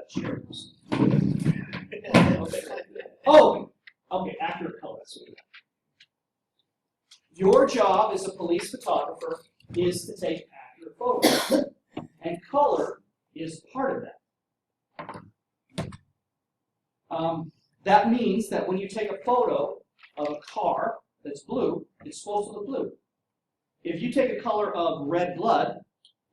share those. Oh, okay, accurate color. Your job as a police photographer is to take accurate photos, and color is part of that. That means that when you take a photo of a car that's blue, it's supposed to look blue. If you take a color of red blood,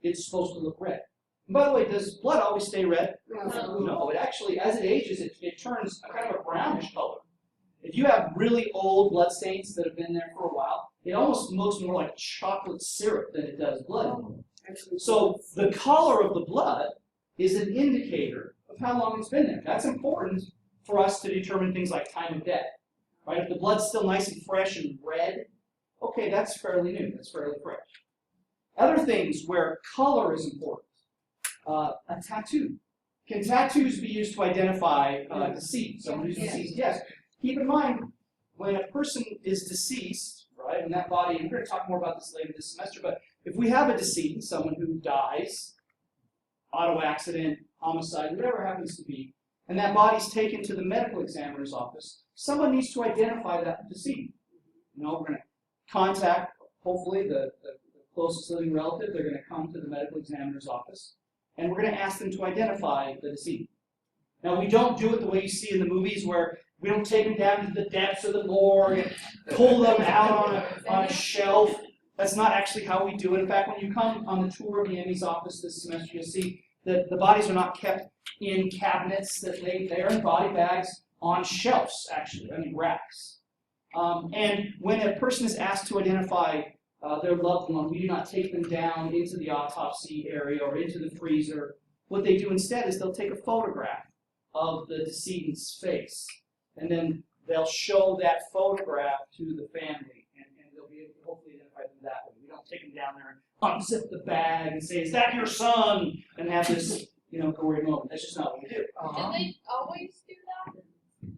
it's supposed to look red. And by the way, does blood always stay red? No, it actually, as it ages, it turns a kind of a brownish color. If you have really old blood stains that have been there for a while, it almost looks more like chocolate syrup than it does blood. So the color of the blood is an indicator of how long it's been there. That's important for us to determine things like time of death. Right? If the blood's still nice and fresh and red, okay, that's fairly new, that's fairly fresh. Other things where color is important. A tattoo. Can tattoos be used to identify deceased? Someone who's deceased? Yes. Keep in mind, when a person is deceased, right, and that body, and we're going to talk more about this later this semester, but if we have a deceased, someone who dies, auto accident, homicide, whatever it happens to be, and that body's taken to the medical examiner's office, someone needs to identify that deceased. You know, we're going to contact, hopefully, the closest living relative. They're going to come to the medical examiner's office, and we're going to ask them to identify the deceased. Now, we don't do it the way you see in the movies where we don't take them down to the depths of the morgue and pull them out on a shelf. That's not actually how we do it. In fact, when you come on the tour of the ME's office this semester, you'll see that the bodies are not kept in cabinets. That they're in body bags on shelves, actually, racks. And when a person is asked to identify their loved one, we do not take them down into the autopsy area or into the freezer. What they do instead is they'll take a photograph of the decedent's face, and then they'll show that photograph to the family, and they'll be able to hopefully identify them that way. We don't take them down there and unzip the bag and say, "Is that your son?" and have this, gory moment. That's just not what we do. Did they always do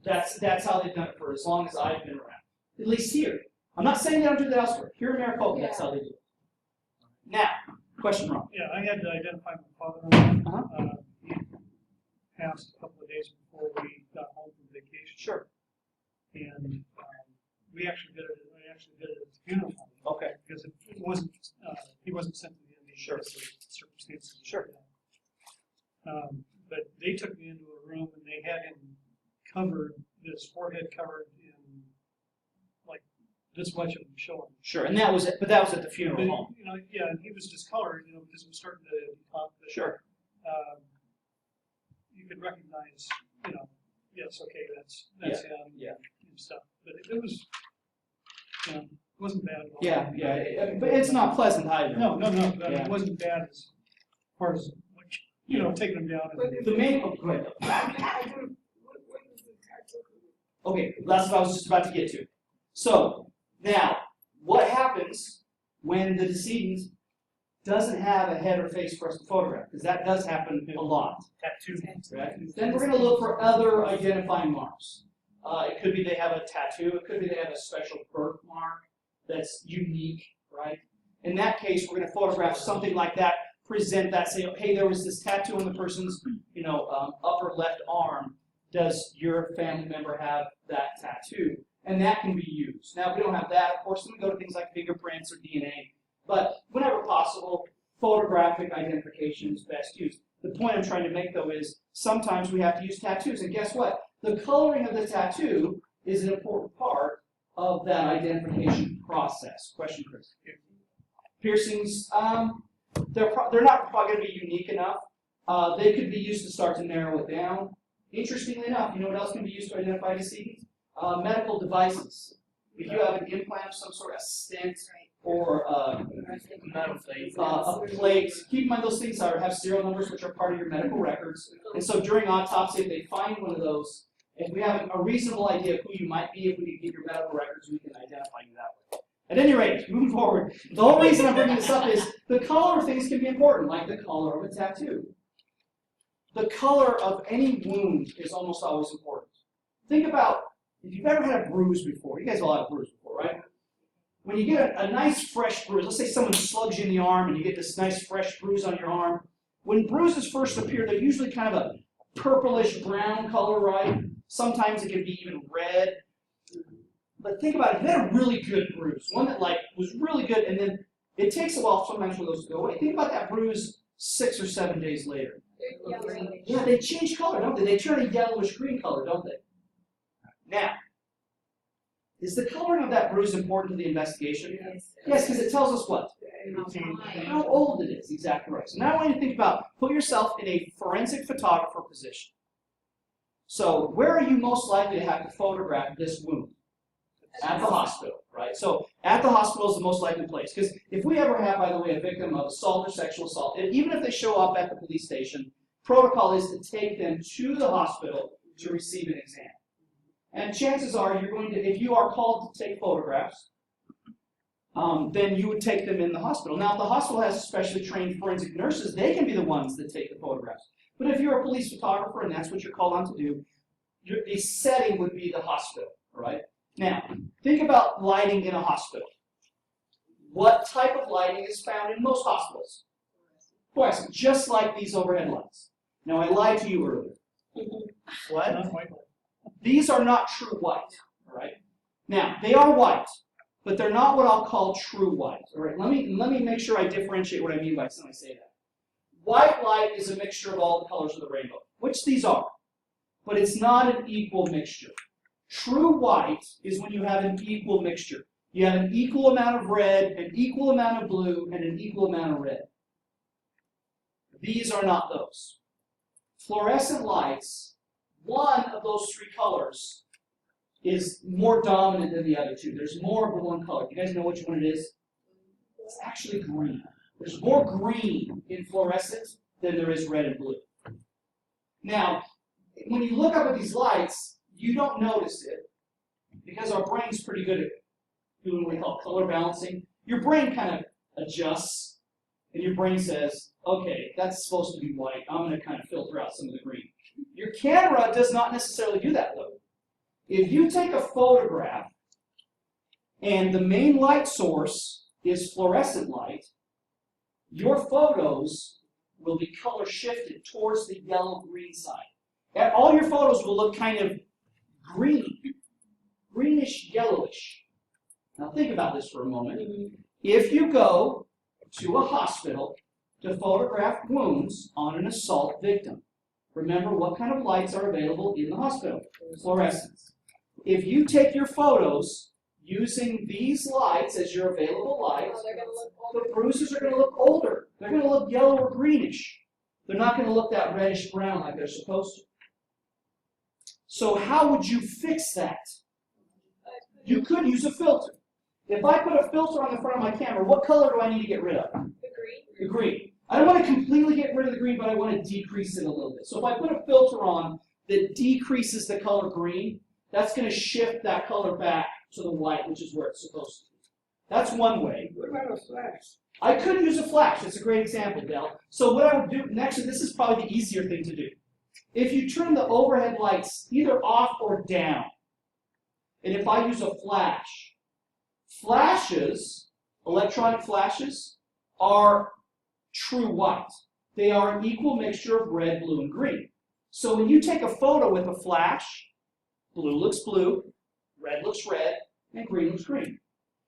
that? That's how they've done it for as long as I've been around. At least here. I'm not saying they don't do that elsewhere. Here in Maricopa, that's how they do it. Now, question, Ron. Yeah, I had to identify my father-in-law. He passed a couple of days before we got home from vacation. Sure. And we actually did it. I actually did it at the funeral home. Okay. Because it wasn't. He wasn't sent to the MD. Sure. Circumstances. Sure. But they took me into a room and they had him covered, his forehead covered in like this much of him showing. Sure, and that was it. But that was at the funeral home. Yeah, and he was discolored, because it was starting to talk. Sure. You could recognize, yes, okay, that's him. Yeah. And stuff. But it was, it wasn't bad at all. Yeah. But it's not pleasant either. No. It wasn't bad as far as taking them down. The main. Oh, go ahead. Okay, that's what I was just about to get to. So now, what happens when the decedent doesn't have a head or face for us to photograph? Because that does happen a lot. Tattoo. Right? Then we're going to look for other identifying marks. It could be they have a tattoo. It could be they have a special birthmark that's unique, right? In that case, we're going to photograph something like that, present that, say, hey, there was this tattoo on the person's, upper left arm. Does your family member have that tattoo? And that can be used. Now, if we don't have that, of course, then we go to things like fingerprints or DNA. But whenever possible, photographic identification is best used. The point I'm trying to make, though, is sometimes we have to use tattoos. And guess what? The coloring of the tattoo is an important part of that identification process. Question, Chris? Piercings, they're not probably going to be unique enough. They could be used to start to narrow it down. Interestingly enough, you know what else can be used to identify deceased? Medical devices. If you have an implant of some sort, a stent, or a plate, keep in mind those things have serial numbers which are part of your medical records. And so during autopsy, if they find one of those, if we have a reasonable idea of who you might be, if we can get your medical records, we can identify you that way. At any rate, moving forward, the whole reason I'm bringing this up is the color of things can be important, like the color of a tattoo. The color of any wound is almost always important. Think about if you've ever had a bruise before. You guys all had a bruise before, right? When you get a nice fresh bruise, let's say someone slugs you in the arm and you get this nice fresh bruise on your arm. When bruises first appear, they're usually kind of a purplish brown color, right? Sometimes it can be even red. But think about it, if you had a really good bruise, one that like was really good, and then it takes a while sometimes for those to go away. Think about that bruise 6 or 7 days later. Yeah, they change color, don't they? They turn a yellowish green color, don't they? Now, is the coloring of that bruise important to the investigation? Yes, because it tells us what? How old it is, exactly right. So now I want you to think about, put yourself in a forensic photographer position. So where are you most likely to have to photograph this wound? At the hospital, right? So at the hospital is the most likely place. Because if we ever have, by the way, a victim of assault or sexual assault, and even if they show up at the police station, protocol is to take them to the hospital to receive an exam. And chances are you're going to, if you are called to take photographs, then you would take them in the hospital. Now, if the hospital has specially trained forensic nurses, they can be the ones that take the photographs. But if you're a police photographer and that's what you're called on to do, the setting would be the hospital, all right? Now, think about lighting in a hospital. What type of lighting is found in most hospitals? Fluorescent, just like these overhead lights. Now, I lied to you earlier. What? These are not true white, all right? Now, they are white, but they're not what I'll call true white. All right, let me make sure I differentiate what I mean by when I say that. White light is a mixture of all the colors of the rainbow, which these are, but it's not an equal mixture. True white is when you have an equal mixture. You have an equal amount of red, an equal amount of blue, and an equal amount of red. These are not those. Fluorescent lights, one of those three colors is more dominant than the other two. There's more of the one color. You guys know which one it is? It's actually green. There's more green in fluorescent than there is red and blue. Now, when you look up at these lights, you don't notice it because our brain's pretty good at doing what we call color balancing. Your brain kind of adjusts, and your brain says, okay, that's supposed to be white. I'm going to kind of filter out some of the green. Your camera does not necessarily do that, though. If you take a photograph and the main light source is fluorescent light, your photos will be color shifted towards the yellow-green side. And all your photos will look kind of green, greenish, yellowish. Now think about this for a moment. If you go to a hospital to photograph wounds on an assault victim, remember what kind of lights are available in the hospital? Fluorescence. If you take your photos using these lights as your available lights, the bruises are going to look older. They're going to look yellow or greenish. They're not going to look that reddish brown like they're supposed to. So how would you fix that? You could use a filter. If I put a filter on the front of my camera, what color do I need to get rid of? The green. The green. I don't want to completely get rid of the green, but I want to decrease it a little bit. So if I put a filter on that decreases the color green, that's going to shift that color back to the white, which is where it's supposed to be. That's one way. What about a flash? I could use a flash. It's a great example, Dell. So what I would do, and actually this is probably the easier thing to do. If you turn the overhead lights either off or down, and if I use a flash, flashes, electronic flashes, are true white. They are an equal mixture of red, blue, and green. So when you take a photo with a flash, blue looks blue, red looks red, and green looks green.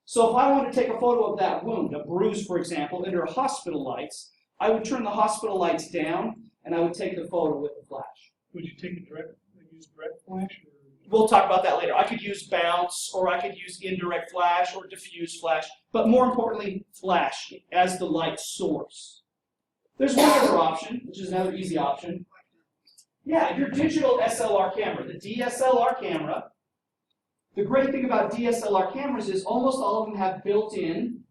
So if I wanted to take a photo of that wound, a bruise, for example, under hospital lights, I would turn the hospital lights down, and I would take the photo with the flash. Would you take use direct flash? Or? We'll talk about that later. I could use bounce, or I could use indirect flash, or diffuse flash, but more importantly, flash as the light source. There's one other option, which is another easy option. Yeah, your digital SLR camera, the DSLR camera. The great thing about DSLR cameras is almost all of them have built-in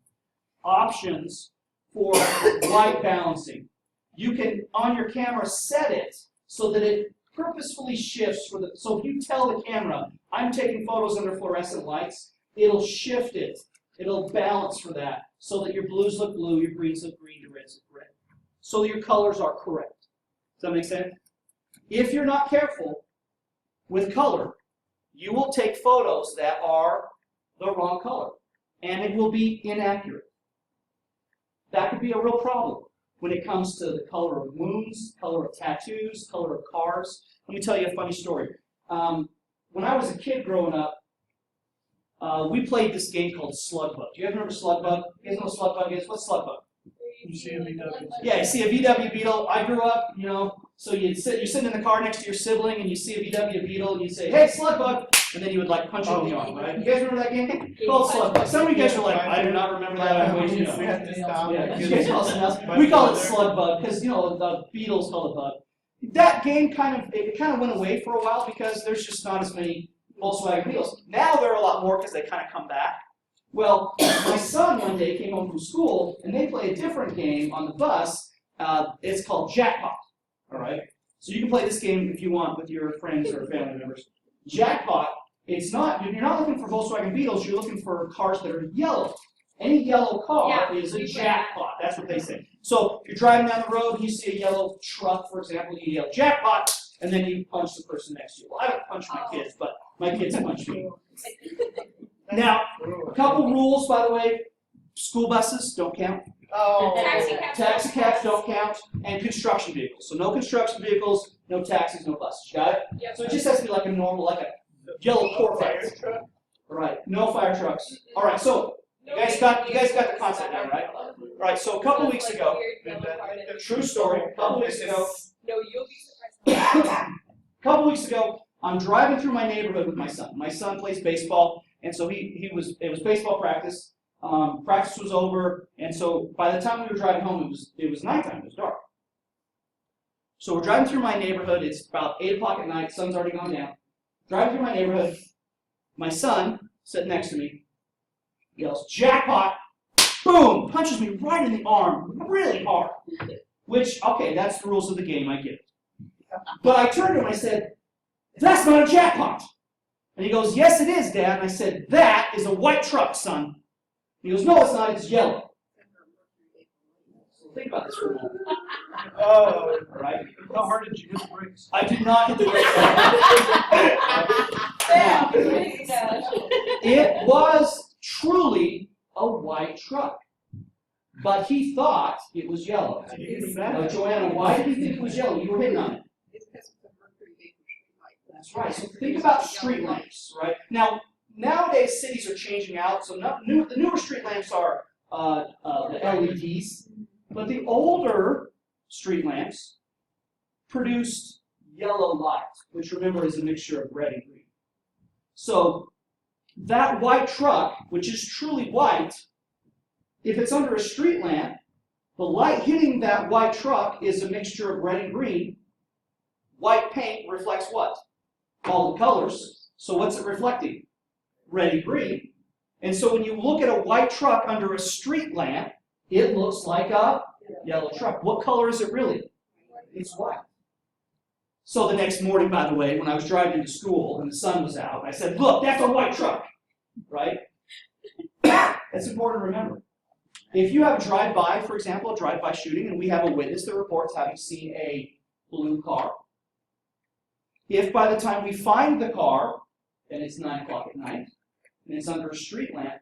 options for light balancing. You can, on your camera, set it so that it purposefully shifts for the, so if you tell the camera, I'm taking photos under fluorescent lights, it'll shift it. It'll balance for that so that your blues look blue, your greens look green, your reds look red. So your colors are correct. Does that make sense? If you're not careful with color, you will take photos that are the wrong color, and it will be inaccurate. That could be a real problem. when it comes to the color of wounds, color of tattoos, color of cars. Let me tell you a funny story. When I was a kid growing up, we played this game called Slug Bug. Do you guys remember Slug Bug? You guys know what Slug Bug is? What's Slug Bug? You see a VW. Yeah, you see a VW Beetle. I grew up, so you're sitting in the car next to your sibling and you see a VW Beetle and you say, hey, Slug Bug, and then you would like punch it in the arm, right? You guys remember that game? Called Slug Bug. Some of you guys are like, I do not remember that. I'm way too young. Yeah, you guys know something else. We call it Slug Bug because, the Beetles call it Bug. That game kind of went away for a while because there's just not as many Volkswagen Beetles. Now there are a lot more because they kind of come back. Well, my son one day came home from school, and they play a different game on the bus. It's called Jackpot, all right? So you can play this game if you want with your friends or family members. Jackpot, you're not looking for Volkswagen Beetles, you're looking for cars that are yellow. Any yellow car is a jackpot, that's what they say. So if you're driving down the road and you see a yellow truck, for example, you yell jackpot, and then you punch the person next to you. Well, I don't punch my kids, but my kids punch me. Now, a couple rules, by the way. School buses don't count. Taxi cabs don't count. And construction vehicles. So no construction vehicles, no taxis, no buses. You got it? Yep. So it just has to be like a normal, like a yellow Corvette. Right. No fire trucks. All right. So you guys got the concept now, right? All right. So a couple weeks ago, true story. A couple weeks ago. No, you'll be surprised. A couple weeks ago, I'm driving through my neighborhood with my son. My son plays baseball. And so it was baseball practice. Practice was over, and so by the time we were driving home, it was nighttime. It was dark. So we're driving through my neighborhood. It's about 8 o'clock at night. Sun's already gone down. Driving through my neighborhood. My son, sitting next to me, yells, "Jackpot!" Boom! Punches me right in the arm, really hard. Which, okay, that's the rules of the game. I get it. But I turned to him and I said, "That's not a jackpot." And he goes, "Yes, it is, Dad." And I said, "That is a white truck, son." And he goes, "No, it's not. It's yellow." So think about this for a moment. Oh, Right? how hard did you hit the brakes? I did not hit the brakes. It was truly a white truck. But he thought it was yellow. Now, Joanna, why did you think it was yellow? You were hitting on it. That's right. So think about street lamps, right? Now, nowadays cities are changing out. So the newer street lamps are the LEDs, but the older street lamps produced yellow light, which remember is a mixture of red and green. So that white truck, which is truly white, if it's under a street lamp, the light hitting that white truck is a mixture of red and green. White paint reflects what? All the colors. So what's it reflecting? Red and green. And so when you look at a white truck under a street lamp, it looks like a yellow truck. What color is it really? It's white. So the next morning, by the way, when I was driving to school and the sun was out, I said, "Look, that's a white truck." Right? That's important to remember. If you have a drive-by, for example, a drive-by shooting, and we have a witness that reports having seen a blue car, if by the time we find the car, and it's 9 o'clock at night, and it's under a street lamp,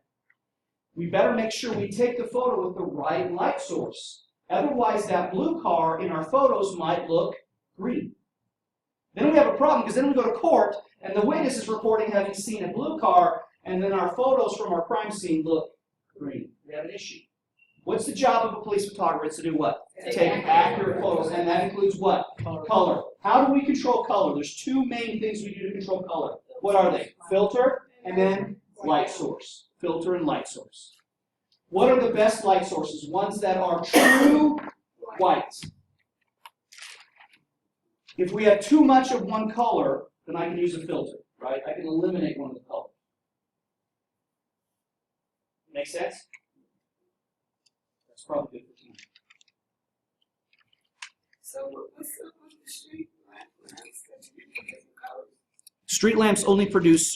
we better make sure we take the photo with the right light source. Otherwise, that blue car in our photos might look green. Then we have a problem, because then we go to court, and the witness is reporting having seen a blue car, and then our photos from our crime scene look green. We have an issue. What's the job of a police photographer? It's to do what? Take accurate photos, and that includes what? Color. How do we control color? There's two main things we do to control color. What are they? Filter, and then light source. Filter and light source. What are the best light sources? Ones that are true white. If we have too much of one color, then I can use a filter, right? I can eliminate one of the colors. Make sense? That's probably good for tonight. So what's up with the street lamps? Street lamps only produce